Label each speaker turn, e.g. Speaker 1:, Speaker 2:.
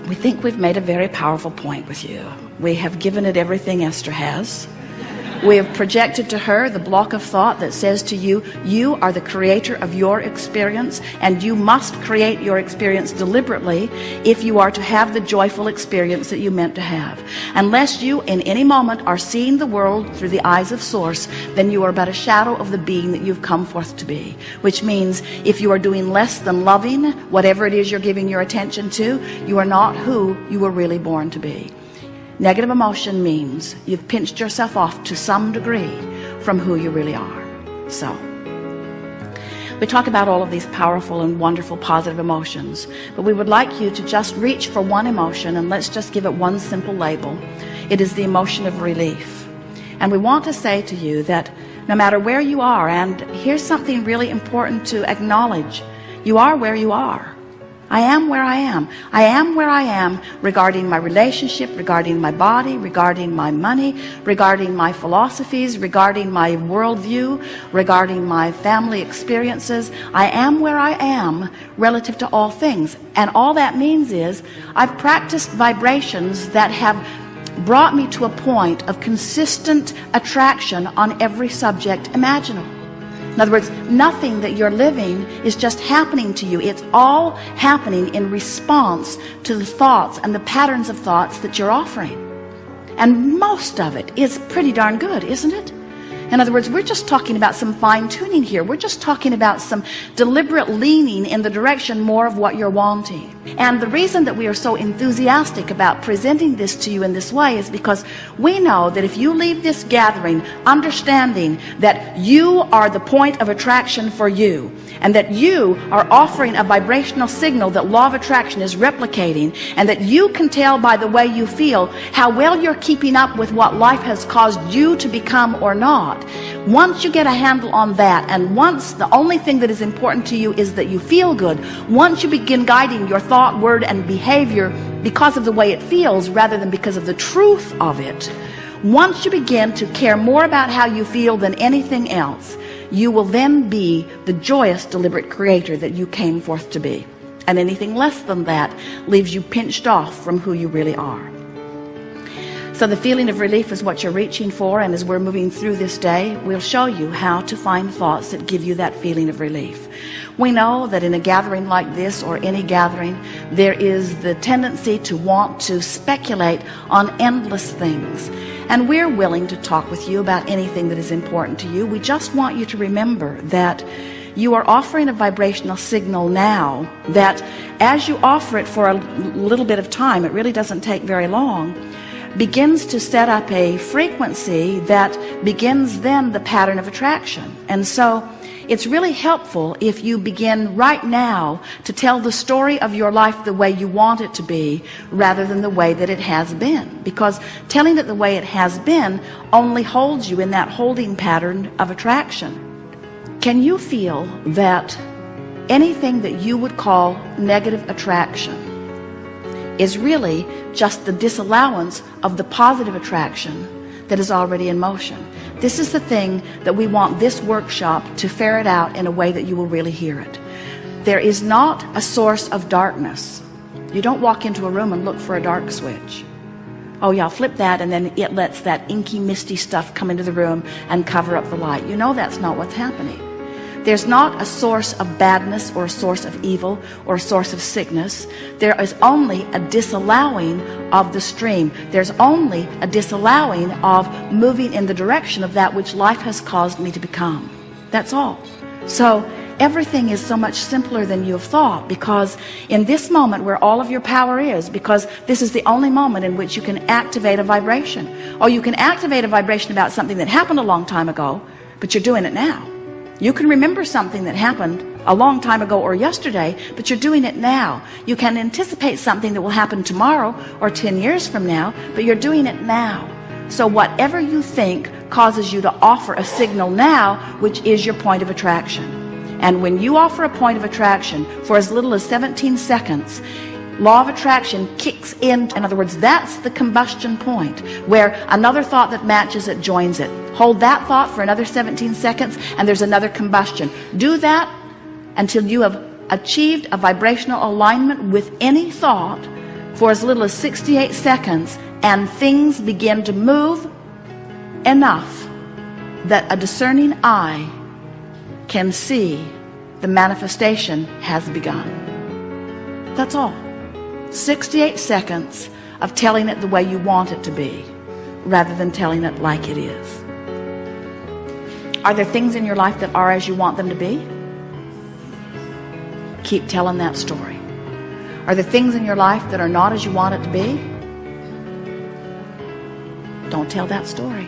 Speaker 1: We think we've made a very powerful point with you. We have given it everything Esther has. We have projected to her the block of thought that says to you, you are the creator of your experience, and you must create your experience deliberately if you are to have the joyful experience that you meant to have. Unless you in any moment are seeing the world through the eyes of Source, then you are but a shadow of the being that you've come forth to be. Which means if you are doing less than loving whatever it is you're giving your attention to, you are not who you were really born to be. Negative emotion means you've pinched yourself off to some degree from who you really are. So, we talk about all of these powerful and wonderful positive emotions, but we would like you to just reach for one emotion, and let's just give it one simple label. It is the emotion of relief. And we want to say to you that no matter where you are, and here's something really important to acknowledge, you are where you are. I am where I am. I am where I am regarding my relationship, regarding my body, regarding my money, regarding my philosophies, regarding my worldview, regarding my family experiences. I am where I am relative to all things. And all that means is I've practiced vibrations that have brought me to a point of consistent attraction on every subject imaginable. In other words, nothing that you're living is just happening to you. It's all happening in response to the thoughts and the patterns of thoughts that you're offering. And most of it is pretty darn good, isn't it? In other words, we're just talking about some fine-tuning here. We're just talking about some deliberate leaning in the direction more of what you're wanting. And the reason that we are so enthusiastic about presenting this to you in this way is because we know that if you leave this gathering understanding that you are the point of attraction for you, and that you are offering a vibrational signal that law of attraction is replicating, and that you can tell by the way you feel how well you're keeping up with what life has caused you to become or not. Once you get a handle on that, and once the only thing that is important to you is that you feel good, once you begin guiding your thought, word, and behavior because of the way it feels rather than because of the truth of it, once you begin to care more about how you feel than anything else, you will then be the joyous, deliberate creator that you came forth to be. And anything less than that leaves you pinched off from who you really are. So the feeling of relief is what you're reaching for, and as we're moving through this day, we'll show you how to find thoughts that give you that feeling of relief. We know that in a gathering like this, or any gathering, there is the tendency to want to speculate on endless things. And we're willing to talk with you about anything that is important to you. We just want you to remember that you are offering a vibrational signal now that as you offer it for a little bit of time, it really doesn't take very long, begins to set up a frequency that begins then the pattern of attraction. And so it's really helpful if you begin right now to tell the story of your life the way you want it to be rather than the way that it has been, because telling it the way it has been only holds you in that holding pattern of attraction. Can you feel that anything that you would call negative attraction is really just the disallowance of the positive attraction that is already in motion? This is the thing that we want this workshop to ferret out in a way that you will really hear it. There is not a source of darkness. You don't walk into a room and look for a dark switch. Oh yeah, I'll flip that, and then it lets that inky, misty stuff come into the room and cover up the light. You know that's not what's happening. There's not a source of badness or a source of evil or a source of sickness. There is only a disallowing of the stream. There's only a disallowing of moving in the direction of that which life has caused me to become. That's all. So everything is so much simpler than you have thought, because in this moment where all of your power is, because this is the only moment in which you can activate a vibration. Or you can activate a vibration about something that happened a long time ago, but you're doing it now. You can remember something that happened a long time ago or yesterday, but you're doing it now. You can anticipate something that will happen tomorrow or 10 years from now, but you're doing it now. So whatever you think causes you to offer a signal now, which is your point of attraction. And when you offer a point of attraction for as little as 17 seconds, law of attraction kicks in. In other words, that's the combustion point where another thought that matches it joins it. Hold that thought for another 17 seconds and there's another combustion. Do that until you have achieved a vibrational alignment with any thought for as little as 68 seconds, and things begin to move enough that a discerning eye can see the manifestation has begun. That's all. 68 seconds of telling it the way you want it to be, rather than telling it like it is. Are there things in your life that are as you want them to be? Keep telling that story. Are there things in your life that are not as you want it to be? Don't tell that story.